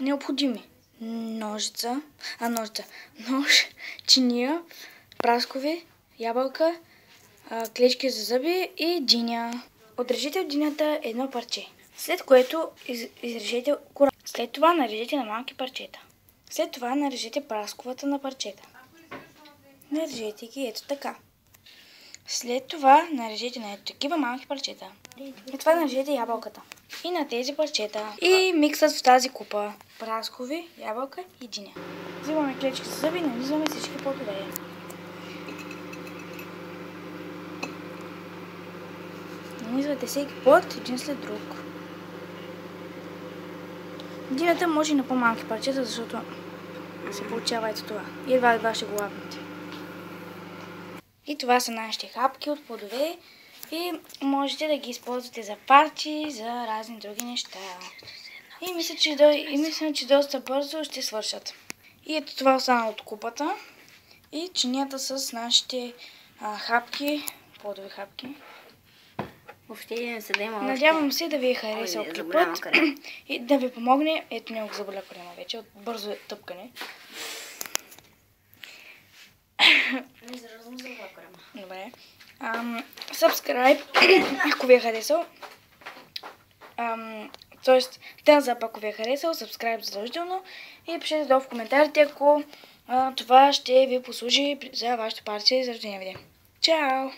необходими: нож, чиния, праскови, ябълка, клечки за зъби и диня. Отрежете от динята едно парче, след което изрежете кора. След това нарежете на малки парчета. След това нарежете прасковата на парчета. Нарежете ги ето така. След това нарежете на ето такива малки парчета. След това нарежете ябълката и на тези парчета. И миксът в тази купа: праскови, ябълка и диня. Взимаме клечки за зъби и нанизваме всички плодове. Нанизвате всеки плод един след друг. Динята може и на по-малки парчета, защото се получава ето това. И едва ще го лапнете. И това са нашите хапки от плодове и можете да ги използвате за парти, за разни други неща. И мисля, че доста бързо ще свършат. И ето това остана от купата и чинията с нашите хапки, плодови хапки. Надявам се да ви е харесал клипът и да ви помогне. Ето не го заболя корема вече от бързо тъпкане. Добре. Subscribe, ако ви е харесал. Тоест, thumbs up, ако ви е харесал, subscribe задължително и пишете долу в коментарите, ако това ще ви послужи за вашето парти за рождения ви ден. Чао!